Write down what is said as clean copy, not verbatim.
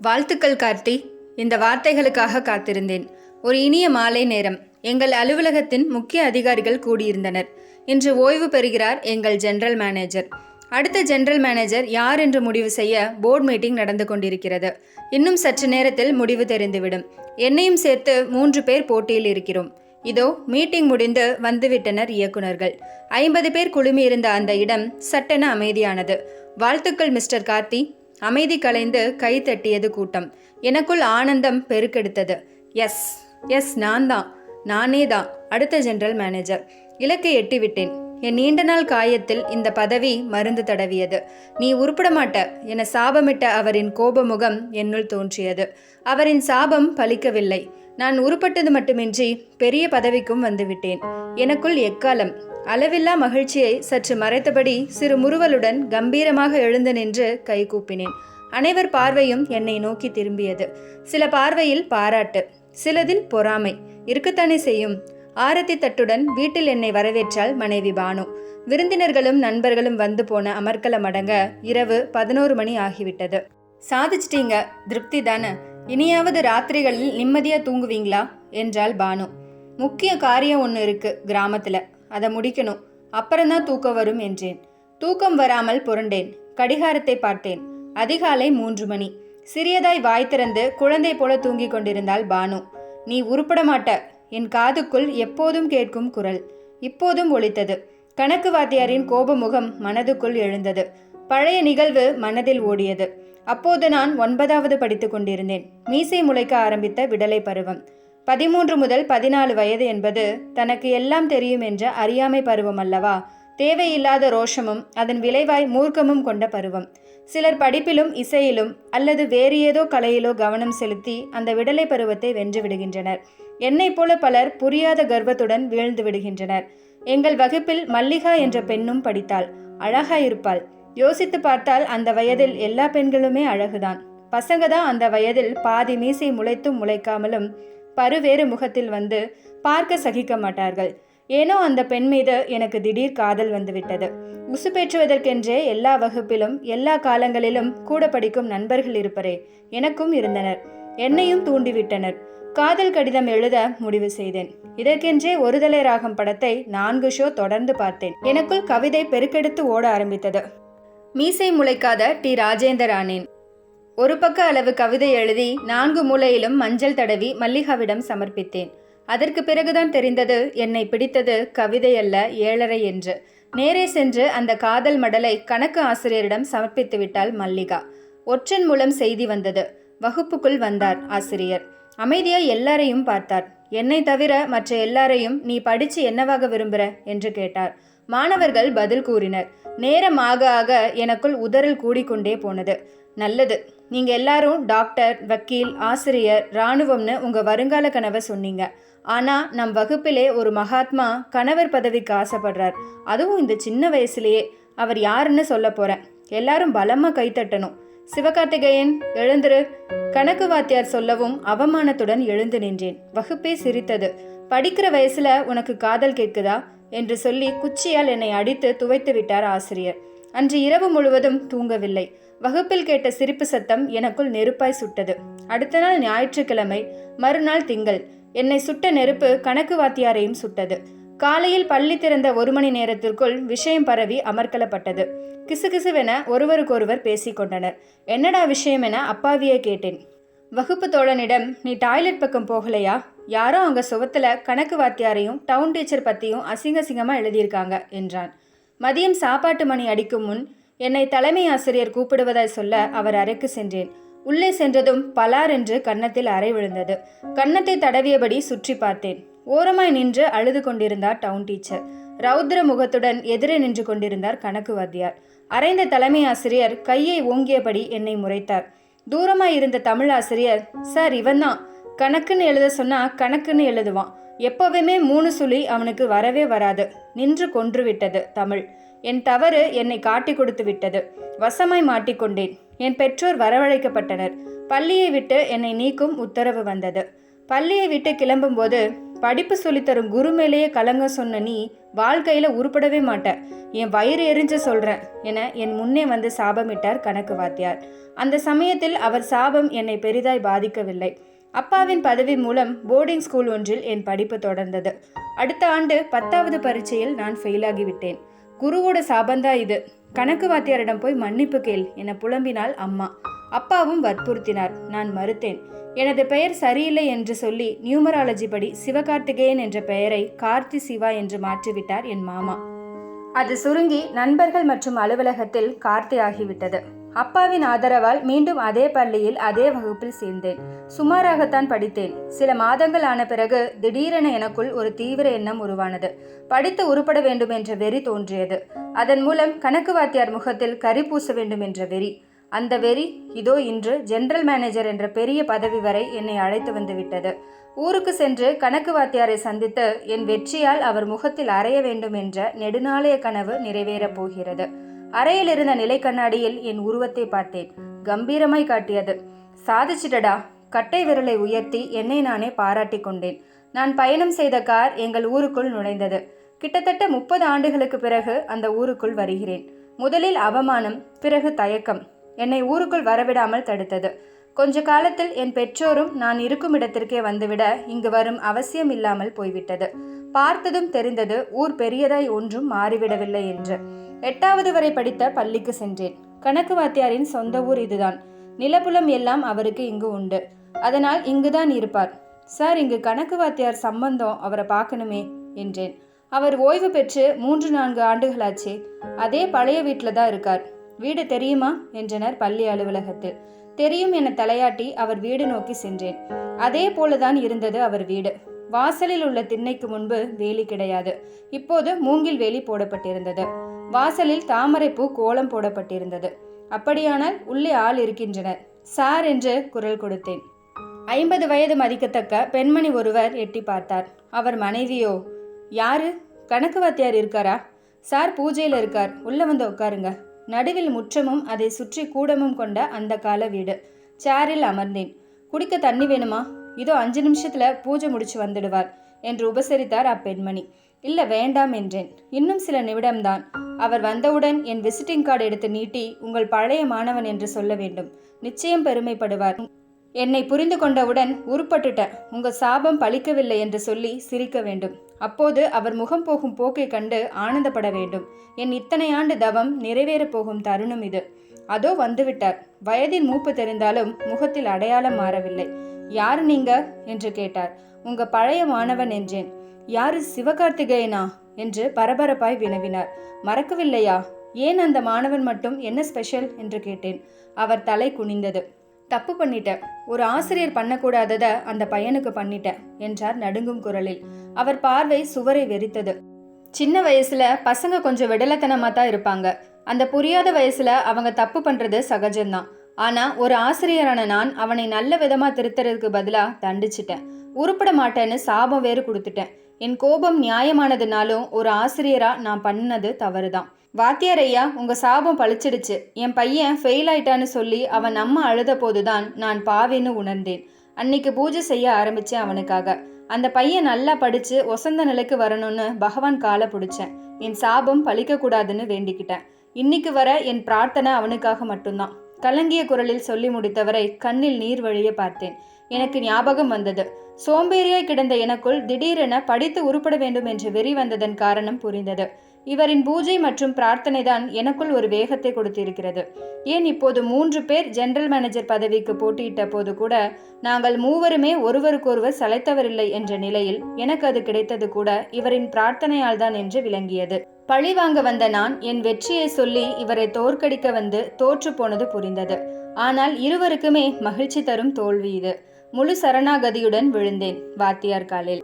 வாழ்த்துக்கள் கார்த்தி. இந்த வார்த்தைகளுக்காக காத்திருந்தேன். ஒரு இனிய மாலை நேரம். எங்கள் அலுவலகத்தின் முக்கிய அதிகாரிகள் கூடியிருந்தனர். இன்று ஓய்வு பெறுகிறார் எங்கள் ஜெனரல் மேனேஜர். அடுத்த ஜெனரல் மேனேஜர் யார் என்று முடிவு செய்ய போர்டு மீட்டிங் நடந்து கொண்டிருக்கிறது. இன்னும் சற்று நேரத்தில் முடிவு தெரிந்துவிடும். என்னையும் சேர்த்து 3 பேர் போட்டியில் இருக்கிறோம். இதோ மீட்டிங் முடிந்து வந்துவிட்டனர் இயக்குநர்கள். 50 பேர் குழுமியிருந்த அந்த இடம் சட்டென அமைதியானது. வாழ்த்துக்கள் மிஸ்டர் கார்த்தி. அமைதி கலைந்து கை தட்டியது கூட்டம். எனக்குள் ஆனந்தம் பெருக்கெடுத்தது. எஸ் எஸ், நானே தான் அடுத்த ஜெனரல் மேனேஜர். இலக்கை எட்டிவிட்டேன். என் நீண்ட நாள் காயத்தில் இந்த பதவி மருந்து தடவியது. நீ உருப்பட மாட்ட என சாபமிட்ட அவரின் கோபமுகம் என்னுள் தோன்றியது. அவரின் சாபம் பலிக்கவில்லை. நான் உருப்பட்டது மட்டுமின்றி பெரிய பதவிக்கும் வந்துவிட்டேன். எனக்குள் எக்காலம். அளவில்லா மகிழ்ச்சியை சற்று மறைத்தபடி சிறு முறுவலுடன் கம்பீரமாக எழுந்து நின்று கை கூப்பினேன். அனைவர் பார்வையும் என்னை நோக்கி திரும்பியது. சில பார்வையில் பாராட்டு, சிலதில் பொறாமை இருக்கத்தானே செய்யும். ஆரத்தி தட்டுடன் வீட்டில் என்னை வரவேற்றாள் மனைவி பானு. விருந்தினர்களும் நண்பர்களும் வந்து போன அமர்க்கலம் அடங்க இரவு 11 மணி ஆகிவிட்டது. சாதிச்சிட்டீங்க, திருப்தி தானே? இனியாவது ராத்திரிகளில் நிம்மதியாக தூங்குவீங்களா என்றாள் பானு. முக்கிய காரியம் ஒன்று இருக்கு கிராமத்தில், அதை முடிக்கணும், அப்புறம்தான் தூக்கம் வரும் என்றேன். தூக்கம் வராமல் புரண்டேன். கடிகாரத்தை பார்த்தேன். அதிகாலை 3 மணி. சிறியதாய் வாய் திறந்து குழந்தை போல தூங்கிக் கொண்டிருந்தாள் பானு. நீ உருப்பட மாட்ட என் காதுக்குள் எப்போதும் கேட்கும் குரல் இப்போதும் ஒலித்தது. கணக்கு வாத்தியாரின் கோபமுகம் மனதுக்குள் எழுந்தது. பழைய நிகழ்வு மனதில் ஓடியது. அப்போது நான் 9வது படித்து கொண்டிருந்தேன். மீசை முளைக்க ஆரம்பித்த விடலை பருவம். 13 முதல் 14 வயது என்பது தனக்கு எல்லாம் தெரியும் என்ற அறியாமை பருவம் அல்லவா? தேவையில்லாத ரோஷமும் அதன் விளைவாய் மூர்க்கமும் கொண்ட பருவம். சிலர் படிப்பிலும் இசையிலும் அல்லது வேறு ஏதோ கலையிலோ கவனம் செலுத்தி அந்த விடலை பருவத்தை வென்று விடுகின்றனர். என்னைப் போல பலர் புரியாத கர்வத்துடன் வீழ்ந்து விடுகின்றனர். எங்கள் வகுப்பில் மல்லிகா என்ற பெண்ணும் படித்தாள். அழகாயிருப்பாள். யோசித்து பார்த்தால் அந்த வயதில் எல்லா பெண்களுமே அழகுதான். பசங்க தான் அந்த வயதில் பாதி மீசை முளைத்தும் முளைக்காமலும் பருவேறு முகத்தில் வந்து பார்க்க சகிக்க மாட்டார்கள். ஏனோ அந்த பெண் மீது எனக்கு திடீர் காதல் வந்துவிட்டது. உசுப்பேற்றுவதற்கென்றே எல்லா வகுப்பிலும் எல்லா காலங்களிலும் கூட படிக்கும் நண்பர்கள் இருப்பரே, எனக்கும் இருந்தனர். என்னையும் தூண்டிவிட்டனர். காதல் கடிதம் எழுத முடிவு செய்தேன். இதற்கென்றே ஒருதலை ராகம் படத்தை 4 ஷோ தொடர்ந்து பார்த்தேன். எனக்குள் கவிதை பெருக்கெடுத்து ஓட ஆரம்பித்தது. மீசை முளைக்காத டி. ராஜேந்தர் ஆனேன். ஒரு பக்க அளவு கவிதை எழுதி 4 மூலையிலும் மஞ்சள் தடவி மல்லிகாவிடம் சமர்ப்பித்தேன். அதற்கு பிறகுதான் தெரிந்தது என்னை பிடித்தது கவிதை அல்ல, 7.5 என்று. நேரே சென்று அந்த காதல் மடலை கணக்கு ஆசிரியரிடம் சமர்ப்பித்து விட்டாள் மல்லிகா. ஒற்றன் மூலம் செய்தி வந்தது. வகுப்புக்குள் வந்தார் ஆசிரியர். அமைதியாய் எல்லாரையும் பார்த்தார். என்னை தவிர மற்ற எல்லாரையும் நீ படிச்சு என்னவாக விரும்புகிற என்று கேட்டார். மாணவர்கள் பதில் கூறினர். நேரம் ஆக ஆக எனக்குள் உதறல் கூடிக்கொண்டே போனது. நல்லது, நீங்கள் எல்லாரும் டாக்டர், வக்கீல், ஆசிரியர், இராணுவம்னு உங்கள் வருங்கால கனவை சொன்னீங்க. ஆனால் நம் வகுப்பிலே ஒரு மகாத்மா கணவர் பதவிக்கு ஆசைப்படுறார். அதுவும் இந்த சின்ன வயசுலேயே. அவர் யாருன்னு சொல்ல போகிறேன். எல்லாரும் பலமாக கைத்தட்டணும். சிவகார்த்திகேயன் எழுந்துரு. கணக்கு வாத்தியார் சொல்லவும் அவமானத்துடன் எழுந்து நின்றேன். வகுப்பே சிரித்தது. படிக்கிற வயசுல உனக்கு காதல் கேட்குதா என்று சொல்லி குச்சியால் என்னை அடித்து துவைத்து விட்டார் ஆசிரியர். அன்று இரவு முழுவதும் தூங்கவில்லை. வகுப்பில் கேட்ட சிரிப்பு சத்தம் எனக்குள் நெருப்பாய் சுட்டது. அடுத்த நாள் ஞாயிற்றுக்கிழமை, மறுநாள் திங்கள். என்னை சுட்ட நெருப்பு கணக்கு வாத்தியாரையும் சுட்டது. காலையில் பள்ளி திறந்த 1 மணி நேரத்திற்குள் விஷயம் பரவி அமர்க்கலப்பட்டது. கிசுகிசுவென ஒருவருக்கொருவர் பேசிக்கொண்டனர். என்னடா விஷயம் என அப்பாவியே கேட்டேன். வகுப்பு தோழனிடம், நீ டாய்லெட் பக்கம் போகலையா? யாரோ அங்கே சுவத்தில் கணக்கு வாத்தியாரையும் டவுன் டீச்சர் பற்றியும் அசிங்கமாக எழுதியிருக்காங்க என்றான். மதியம் சாப்பாட்டு மணி அடிக்கும் முன் என்னை தலைமை ஆசிரியர் கூப்பிடுவதாய் சொல்ல அவர் அறைக்கு சென்றேன். உள்ளே சென்றதும் பலார் என்று கன்னத்தில் அறை விழுந்தது. கன்னத்தை தடவியபடி சுற்றி பார்த்தேன். ஓரமாய் நின்று அழுது கொண்டிருந்தார் டவுன் டீச்சர். ரௌத்ர முகத்துடன் எதிரே நின்று கொண்டிருந்தார் கணக்கு வாத்தியார். அறைந்த தலைமை ஆசிரியர் கையை ஓங்கியபடி என்னை முறைத்தார். தூரமாய் இருந்த தமிழ் ஆசிரியர், சார் இவன்தான், கணக்குன்னு எழுத சொன்னா கணக்குன்னு எழுதுவான். எப்போவுமே 3 சுழி அவனுக்கு வரவே வராது. நின்று கொன்று விட்டது தமிழ். என் தவறு என்னை காட்டி கொடுத்து விட்டது. வசமாய் மாட்டிக்கொண்டேன். என் பெற்றோர் வரவழைக்கப்பட்டனர். பள்ளியை விட்டு என்னை நீக்கும் உத்தரவு வந்தது. பள்ளியை விட்டு கிளம்பும்போது படிப்பு சொல்லித்தரும் குரு மேலேயே கலங்க சொன்ன நீ வாழ்க்கையில் உருப்படவே மாட்ட, என் வயிறு எரிஞ்சு சொல்கிறேன் என என் முன்னே வந்து சாபமிட்டார் கணக்கு வாத்தியார். அந்த சமயத்தில் அவர் சாபம் என்னை பெரிதாய் பாதிக்கவில்லை. அப்பாவின் பதவி மூலம் போர்டிங் ஸ்கூல் ஒன்றில் என் படிப்பு தொடர்ந்தது. அடுத்த ஆண்டு 10வது பரீட்சையில் நான் ஃபெயிலாகிவிட்டேன். குருவோட சாபந்தா இது, கணக்கு வாத்தியாரிடம் போய் மன்னிப்பு கேள் என புலம்பினாள் அம்மா. அப்பாவும் வற்புறுத்தினார். நான் மறுத்தேன். எனது பெயர் சரியில்லை என்று சொல்லி நியூமராலஜி படி சிவகார்த்திகேயன் என்ற பெயரை கார்த்தி சிவா என்று மாற்றிவிட்டார் என் மாமா. அது சுருங்கி நண்பர்கள் மற்றும் அலுவலகத்தில் கார்த்தி ஆகிவிட்டது. அப்பாவின் ஆதரவால் மீண்டும் அதே பள்ளியில் அதே வகுப்பில் சேர்ந்தேன். சுமாராகத்தான் படித்தேன். சில மாதங்கள் ஆன பிறகு திடீரென எனக்குள் ஒரு தீவிர எண்ணம் உருவானது. படித்து உருப்பட வேண்டும் என்ற வெறி தோன்றியது. அதன் மூலம் கணக்கு வாத்தியார் முகத்தில் கரி பூச வேண்டும் என்ற வெறி. அந்த வெறி இதோ இன்று ஜெனரல் மேனேஜர் என்ற பெரிய பதவி வரை என்னை அழைத்து வந்து விட்டது. ஊருக்கு சென்று கணக்கு வாத்தியாரை சந்தித்து என் வெற்றியால் அவர் முகத்தில் அறைய வேண்டும் என்ற நெடுநாளைய கனவு நிறைவேறப் போகிறது. அறையில் இருந்த நிலை கண்ணாடியில் என் உருவத்தை பார்த்தேன். கம்பீரமாய் காட்டியது. சாதிச்சிடடா! கட்டை விரலை உயர்த்தி என்னை நானே பாராட்டி கொண்டேன். நான் பயணம் செய்த கார் எங்கள் ஊருக்குள் நுழைந்தது. கிட்டத்தட்ட 30 ஆண்டுகளுக்கு பிறகு அந்த ஊருக்குள் வருகிறேன். முதலில் அவமானம், பிறகு தயக்கம் என்னை ஊருக்குள் வரவிடாமல் தடுத்தது. கொஞ்ச காலத்தில் என் பெற்றோரும் நான் இருக்கும் இடத்திற்கே வந்துவிட இங்கு வரும் அவசியம் இல்லாமல் போய்விட்டது. பார்த்ததும் தெரிந்தது ஊர் பெரியதாய் ஒன்றும் மாறிவிடவில்லை என்று. 8வது வரை படித்த பள்ளிக்கு சென்றேன். கணக்கு வாத்தியாரின் சொந்த ஊர் இதுதான். நிலப்புலம் எல்லாம் அவருக்கு இங்கு உண்டு. அதனால் இங்குதான் இருப்பார். சார், இங்கு கணக்கு வாத்தியார் சம்பந்தம், அவரை பார்க்கணுமே என்றேன். அவர் ஓய்வு பெற்று 3-4 ஆண்டுகளாச்சே. அதே பழைய வீட்டில் தான் இருக்கார். வீடு தெரியுமா என்றனர் பள்ளி அலுவலகத்தில். தெரியும் என தலையாட்டி அவர் வீடு நோக்கி சென்றேன். அதே போலதான் இருந்தது அவர் வீடு. வாசலில் உள்ள திண்ணைக்கு முன்பு வேலி கிடையாது. இப்போது மூங்கில் வேலி போடப்பட்டிருந்தது. வாசலில் தாமரைப்பூ கோலம் போடப்பட்டிருந்தது. அப்படியானால் உள்ளே ஆள் இருக்கின்றனர். சார் என்று குரல் கொடுத்தேன். 50 வயது மதிக்கத்தக்க பெண்மணி ஒருவர் எட்டி பார்த்தார். அவர் மனைவியோ? யாரு? கணக்கு வாத்தியார் இருக்காரா? சார் பூஜையில் இருக்கார், உள்ள வந்து உட்காருங்க. நடுவில் முற்றமும் அதை சுற்றி கூடமும் கொண்ட அந்த கால வீடு. சேரில் அமர்ந்தேன். குடிக்க தண்ணி வேணுமா? இதோ 5 நிமிஷத்துல பூஜை முடிச்சு வந்துடுவார் என்று உபசரித்தார் அப்பெண்மணி. இல்லை, வேண்டாம் என்றேன். இன்னும் சில நிமிடம்தான். அவர் வந்தவுடன் என் விசிட்டிங் கார்டு எடுத்து நீட்டி, உங்கள் பழைய மாணவன் என்று சொல்ல வேண்டும். நிச்சயம் பெருமைப்படுவார். என்னை புரிந்து கொண்டவுடன் உருப்பட்டுட்ட, உங்க சாபம் பலிக்கவில்லை என்று சொல்லி சிரிக்க வேண்டும். அப்போது அவர் முகம் போகும் போக்கை கண்டு ஆனந்தப்பட வேண்டும். என் இத்தனை ஆண்டு தவம் நிறைவேறப் போகும் தருணம் இது. அதோ வந்துவிட்டார். வயதின் மூப்பு தெரிந்தாலும் முகத்தில் அடையாளம் மாறவில்லை. யார் நீங்க என்று கேட்டார். உங்க பழைய மாணவன் என்றேன். யாரு, சிவகார்த்திகேயனா என்று பரபரப்பாய் வினவினார். மறக்கவில்லையா? ஏன் அந்த மாணவன் மட்டும் என்ன ஸ்பெஷல் என்று கேட்டேன். அவர் தலை குனிந்தது. தப்பு பண்ணிட்டேன். ஒரு ஆசிரியர் பண்ணக்கூடாதத அந்த பையனுக்கு பண்ணிட்டேன் என்றார் நடுங்கும் குரலில். அவர் பார்வை சுவரை வெறித்தது. சின்ன வயசுல பசங்க கொஞ்சம் விடலத்தனமா தான் இருப்பாங்க. அந்த புரியாத வயசுல அவங்க தப்பு பண்றது சகஜம்தான். ஆனா ஒரு ஆசிரியரான நான் அவனை நல்ல விதமா திருத்துறதுக்கு பதிலா தண்டிச்சிட்டேன். உருப்பட மாட்டேன்னு சாபம் வேறு கொடுத்துட்டேன். என் கோபம் நியாயமானதுனாலும் ஒரு ஆசிரியரா நான் பண்ணது தவறுதான். வாத்தியார் ஐயா, உங்க சாபம் பழிச்சிடுச்சு. என் பையன் ஃபெயில் ஆயிட்டான்னு சொல்லி அவன் அம்மா அழுத போதுதான் நான் பாவின்னு உணர்ந்தேன். அன்னைக்கு பூஜை செய்ய ஆரம்பிச்சேன் அவனுக்காக. அந்த பையன் நல்லா படிச்சு ஒசந்த நிலைக்கு வரணும்னு பகவான் காலை பிடிச்சேன். என் சாபம் பழிக்கக்கூடாதுன்னு வேண்டிக்கிட்டேன். இன்னைக்கு வர என் பிரார்த்தனை அவனுக்காக மட்டும்தான். கலங்கிய குரலில் சொல்லி முடித்தவரை கண்ணில் நீர் வழிய பார்த்தேன். எனக்கு ஞாபகம் வந்தது. சோம்பேறியாய் கிடந்த எனக்குள் திடீரென படித்து உருப்பட வேண்டும் என்ற வெறி வந்ததன் காரணம் புரிந்தது. இவரின் பூஜை மற்றும் பிரார்த்தனை தான் எனக்குள் ஒரு வேகத்தை கொடுத்திருக்கிறது. ஏன் இப்போது 3 பேர் ஜெனரல் மேனேஜர் பதவிக்கு போட்டியிட்ட போது கூட நாங்கள் மூவருமே ஒருவருக்கொருவர் சளைத்தவரில்லை என்ற நிலையில் எனக்கு அது கிடைத்தது கூட இவரின் பிரார்த்தனையால் தான் என்று விளங்கியது. பழி வாங்க வந்த நான் என் வெற்றியை சொல்லி இவரை தோற்கடிக்க வந்து தோற்று போனது புரிந்தது. ஆனால் இருவருக்குமே மகிழ்ச்சி தரும் தோல்வி இது. முழு சரணாகதியுடன் விழுந்தேன் வாத்தியார் காலில்.